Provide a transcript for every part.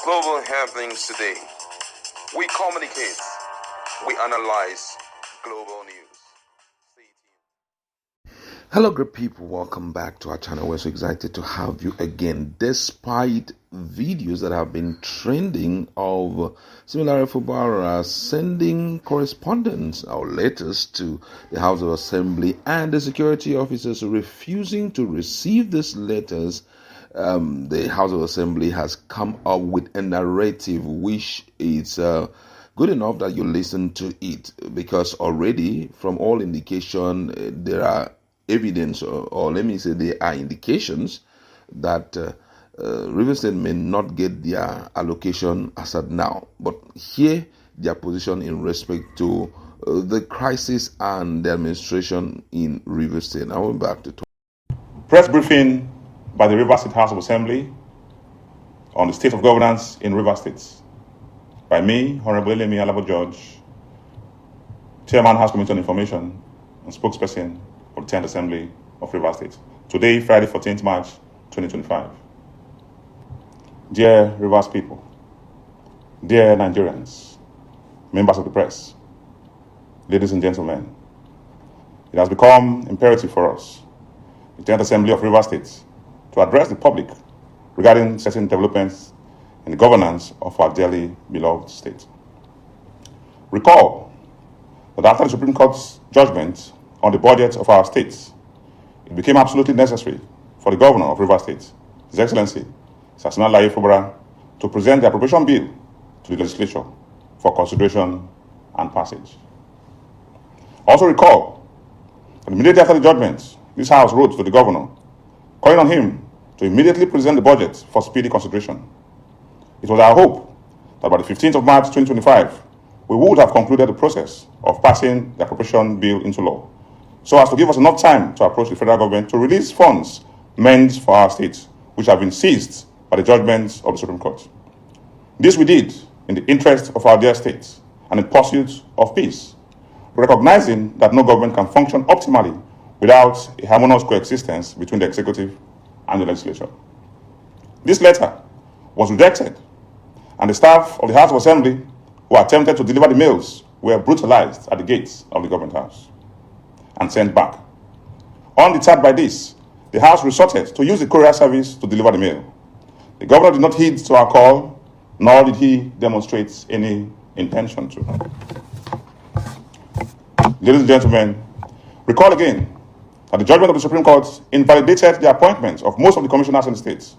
Global happenings today. We communicate. We analyze global news. Stay tuned. Hello, great people. Welcome back to our channel. We're so excited to have you again, despite videos that have been trending of similarly Fubara sending correspondence or letters to the House of Assembly and the security officers refusing to receive these letters. The House of Assembly has come up with a narrative which is good enough that you listen to it, because already from all indication there are evidence or let me say there are indications that River State may not get their allocation as at now. But here their position in respect to the crisis and the administration in River State. Now we're back to talk. Press briefing by the River State House of Assembly on the state of governance in River State. By me, Honorable Amaewhule George, Chairman House Committee on Information and spokesperson for the 10th Assembly of River State. Today, Friday, 14th March, 2025. Dear Rivers people, dear Nigerians, members of the press, ladies and gentlemen, it has become imperative for us, the 10th Assembly of River State, to address the public regarding certain developments in the governance of our dearly beloved state. Recall that after the Supreme Court's judgment on the budget of our state, it became absolutely necessary for the Governor of River State, His Excellency, Fubara, to present the appropriation bill to the legislature for consideration and passage. Also recall that immediately after the judgment, this House wrote to the Governor, calling on him to immediately present the budget for speedy consideration. It was our hope that by the 15th of March 2025, we would have concluded the process of passing the appropriation bill into law, so as to give us enough time to approach the federal government to release funds meant for our state, which have been seized by the judgments of the Supreme Court. This we did in the interest of our dear state and in pursuit of peace, recognizing that no government can function optimally without a harmonious coexistence between the executive and the legislature. This letter was rejected, and the staff of the House of Assembly who attempted to deliver the mails were brutalized at the gates of the government house and sent back. Undeterred by this, the House resorted to use the courier service to deliver the mail. The governor did not heed to our call, nor did he demonstrate any intention to. Ladies and gentlemen, recall again that the judgment of the Supreme Court invalidated the appointments of most of the commissioners in the states.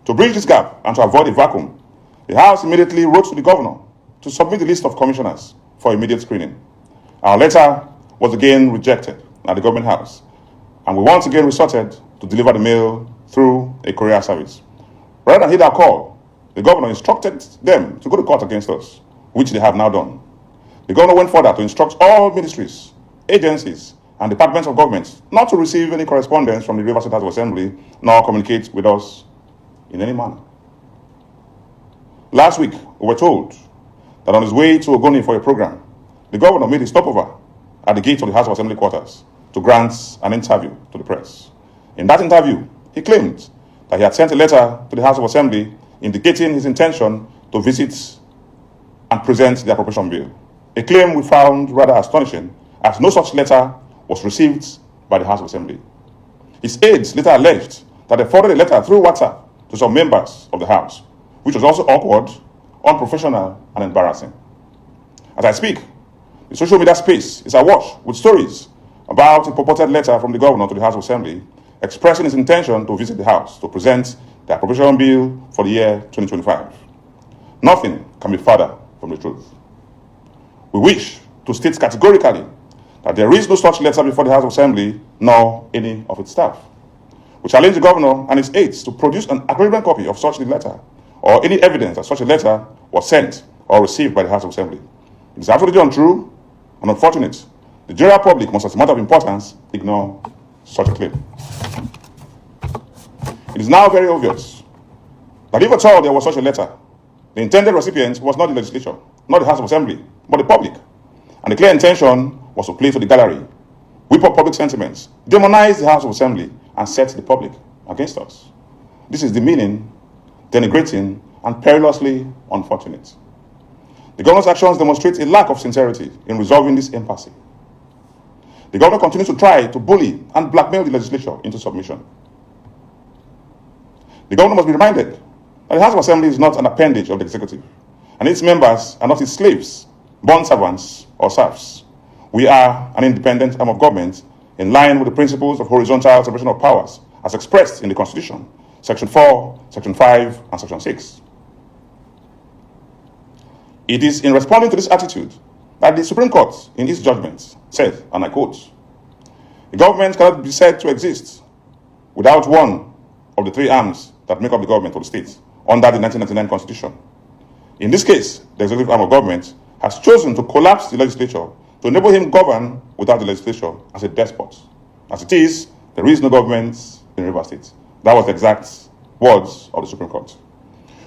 To bridge this gap and to avoid a vacuum, the House immediately wrote to the governor to submit the list of commissioners for immediate screening. Our letter was again rejected at the government house, and we once again resorted to deliver the mail through a courier service. Rather than heed our call, the governor instructed them to go to court against us, which they have now done. The governor went further to instruct all ministries, agencies, and departments of government not to receive any correspondence from the River State House of Assembly, nor communicate with us in any manner. Last week, we were told that on his way to Ogoni for a program, the governor made a stopover at the gate of the House of Assembly quarters to grant an interview to the press. In that interview, he claimed that he had sent a letter to the House of Assembly indicating his intention to visit and present the appropriation bill, a claim we found rather astonishing, as no such letter was received by the House of Assembly. His aides later alleged that they forwarded a letter through WhatsApp to some members of the House, which was also awkward, unprofessional, and embarrassing. As I speak, the social media space is awash with stories about a purported letter from the governor to the House of Assembly expressing his intention to visit the House to present the appropriation bill for the year 2025. Nothing can be further from the truth. We wish to state categorically that there is no such letter before the House of Assembly, nor any of its staff. We challenge the governor and his aides to produce an acknowledgement copy of such a letter, or any evidence that such a letter was sent or received by the House of Assembly. It is absolutely untrue and unfortunate. The general public must, as a matter of importance, ignore such a claim. It is now very obvious that if at all there was such a letter, the intended recipient was not the legislature, not the House of Assembly, but the public. And the clear intention was to play to the gallery, whip up public sentiments, demonize the House of Assembly, and set the public against us. This is demeaning, denigrating, and perilously unfortunate. The governor's actions demonstrate a lack of sincerity in resolving this impasse. The governor continues to try to bully and blackmail the legislature into submission. The governor must be reminded that the House of Assembly is not an appendage of the executive, and its members are not its slaves, bond servants, or serfs. We are an independent arm of government in line with the principles of horizontal separation of powers as expressed in the Constitution, Section 4, Section 5, and Section 6. It is in responding to this attitude that the Supreme Court, in its judgment, said, and I quote, "The government cannot be said to exist without one of the three arms that make up the government of the state under the 1999 Constitution. In this case, the executive arm of government has chosen to collapse the legislature to enable him govern without the legislature as a despot. As it is, there is no government in Rivers State." That was the exact words of the Supreme Court.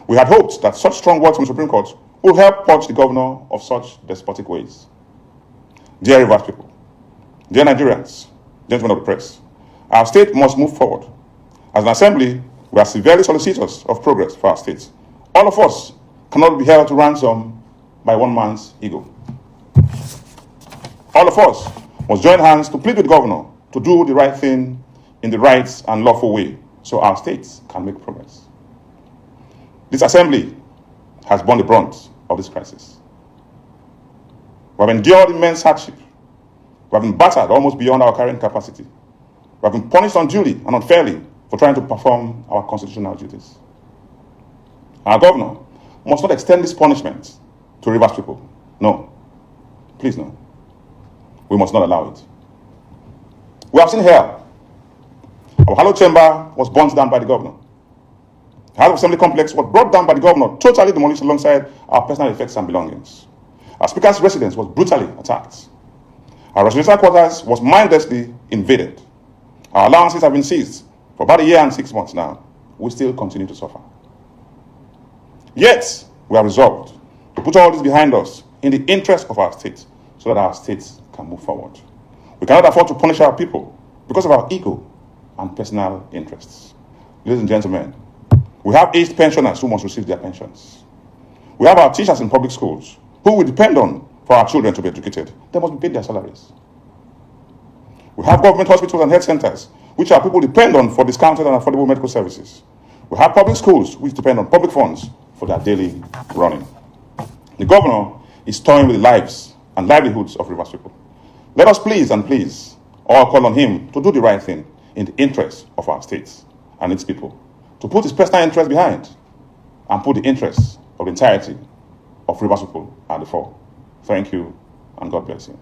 We had hoped that such strong words from the Supreme Court will help purge the governor of such despotic ways. Dear Rivers people, dear Nigerians, gentlemen of the press, our state must move forward. As an assembly, we are severely solicitous of progress for our state. All of us cannot be held to ransom by one man's ego. All of us must join hands to plead with the governor to do the right thing in the right and lawful way so our state can make progress. This assembly has borne the brunt of this crisis. We have endured immense hardship. We have been battered almost beyond our carrying capacity. We have been punished unduly and unfairly for trying to perform our constitutional duties. Our governor must not extend this punishment to Rivers people. No. Please no. We must not allow it. We have seen hell. Our hallowed chamber was burnt down by the governor. The House of Assembly complex was brought down by the governor, totally demolished alongside our personal effects and belongings. Our speaker's residence was brutally attacked. Our residential quarters was mindlessly invaded. Our allowances have been seized for about a year and 6 months now. We still continue to suffer. Yet, we are resolved to put all this behind us in the interest of our state so that our state can move forward. We cannot afford to punish our people because of our ego and personal interests. Ladies and gentlemen, we have aged pensioners who must receive their pensions. We have our teachers in public schools who we depend on for our children to be educated. They must be paid their salaries. We have government hospitals and health centers which our people depend on for discounted and affordable medical services. We have public schools which depend on public funds for their daily running. The governor is toying with the lives and livelihoods of Rivers people. Let us please all call on him to do the right thing in the interest of our states and its people, to put his personal interest behind and put the interests of the entirety of Rivers people at the fore. Thank you, and God bless you.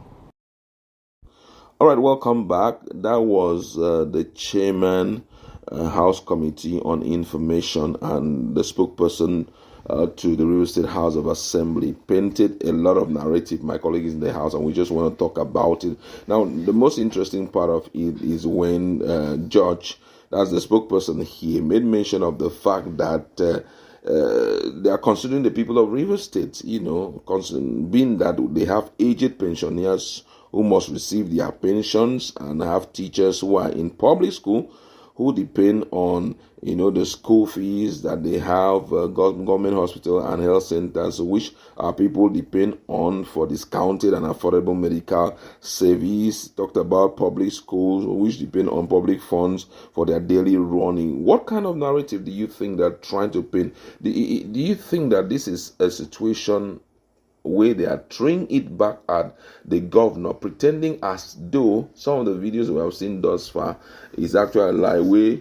All right, welcome back. That was the chairman, House Committee on Information, and the spokesperson to the Rivers State House of Assembly. Painted a lot of narrative. My colleague is in the house, and we just want to talk about it. Now, the most interesting part of it is when George, that's the spokesperson here, made mention of the fact that they are considering the people of Rivers State, being that they have aged pensioners who must receive their pensions and have teachers who are in public school who depend on, the school fees that they have, government hospital and health centers, which our people depend on for discounted and affordable medical service. Talked about public schools, which depend on public funds for their daily running. What kind of narrative do you think they're trying to paint? Do you think that this is a situation where they are throwing it back at the governor, pretending as though some of the videos we have seen thus far is actually a lie, where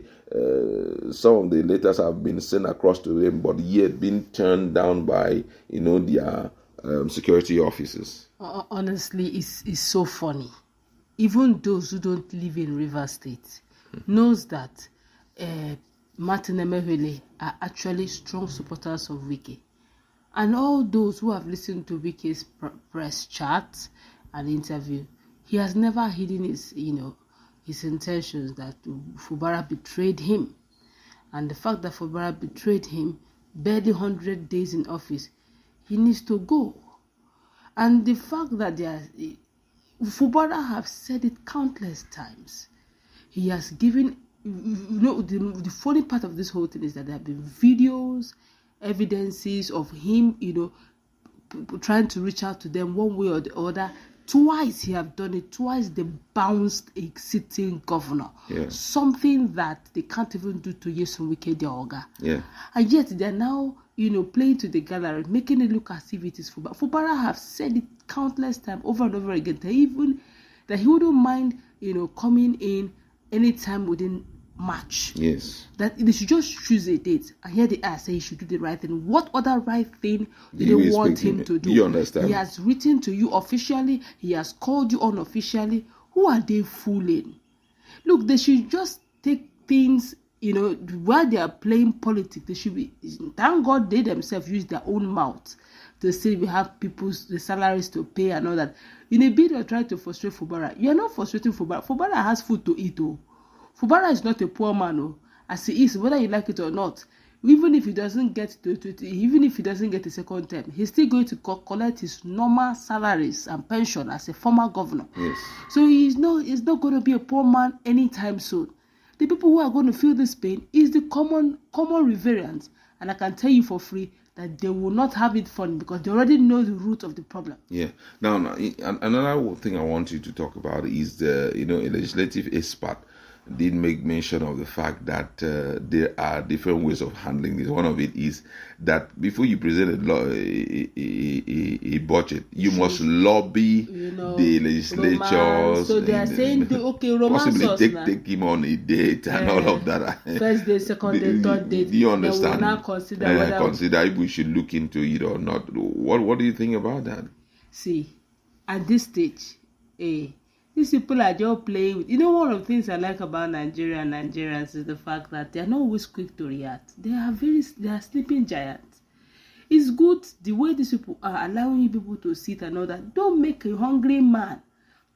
some of the letters have been sent across to them, but yet been turned down by their security officers? Honestly, it's so funny. Even those who don't live in Rivers State knows that Martin Amaewhule are actually strong supporters of Wike. And all those who have listened to Wike's press chat and interview, he has never hidden his intentions that Fubara betrayed him. And the fact that Fubara betrayed him, barely 100 days in office, he needs to go. And the fact that Fubara have said it countless times. He has given, the funny part of this whole thing is that there have been videos, evidences of him, trying to reach out to them one way or the other. Twice he have done it. Twice they bounced a sitting governor. Yeah. Something that they can't even do to Yesun Wike Oga. Yeah. And yet they're now, playing to the gallery, making it look as if it is Fubara. Fubara have said it countless times, over and over again, that he wouldn't mind, coming in anytime within March. Yes. That they should just choose a date. And here they are saying he should do the right thing. What other right thing do they want him to do? You understand? He has written to you officially. He has called you unofficially. Who are they fooling? Look, they should just take things, while they are playing politics, they should be, thank God they themselves use their own mouth to say we have the salaries to pay and all that. In a bid of trying to frustrate Fubara, you are not frustrating Fubara. Fubara has food to eat, oh. Fubara is not a poor man, oh, as he is, whether you like it or not. Even if he doesn't get a second term, he's still going to collect his normal salaries and pension as a former governor. Yes. So he's not going to be a poor man anytime soon. The people who are going to feel this pain is the common Riverians, and I can tell you for free that they will not have it fun because they already know the root of the problem. Yeah. Now, another thing I want you to talk about is the a legislative expert did make mention of the fact that there are different ways of handling this. One of it is that before you present a budget, you must lobby the legislatures. So they are saying, possibly take him on a date and all of that. First day, second day, third day. Do you understand? They will now consider if we should look into it or not. What do you think about that? See, at this stage, these people are just playing with. One of the things I like about Nigeria and Nigerians is the fact that they are not always quick to react. They are sleeping giants. It's good the way these people are allowing you people to sit and all that. Don't make a hungry man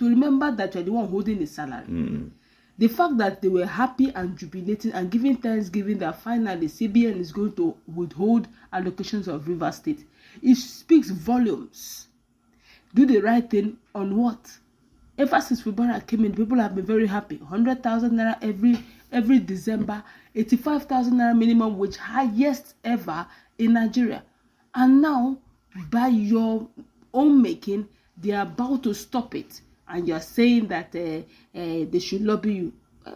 to remember that you're the one holding his salary. The fact that they were happy and jubilating and giving thanksgiving that finally CBN is going to withhold allocations of River State, it speaks volumes. Do the right thing on what? Ever since Fubara came in, people have been very happy. 100,000 naira every December, 85,000 naira minimum wage, highest ever in Nigeria. And now, by your own making, they are about to stop it. And you are saying that they should lobby you.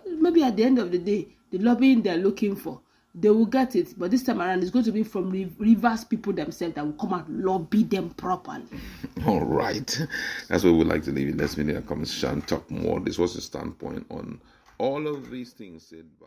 Maybe at the end of the day, the lobbying they are looking for, they will get it. But this time around, it's going to be from Rivers people themselves that will come and lobby them properly. All right. That's what we'd like to leave it. Let's meet in the comments and talk more. This was the standpoint on all of these things said by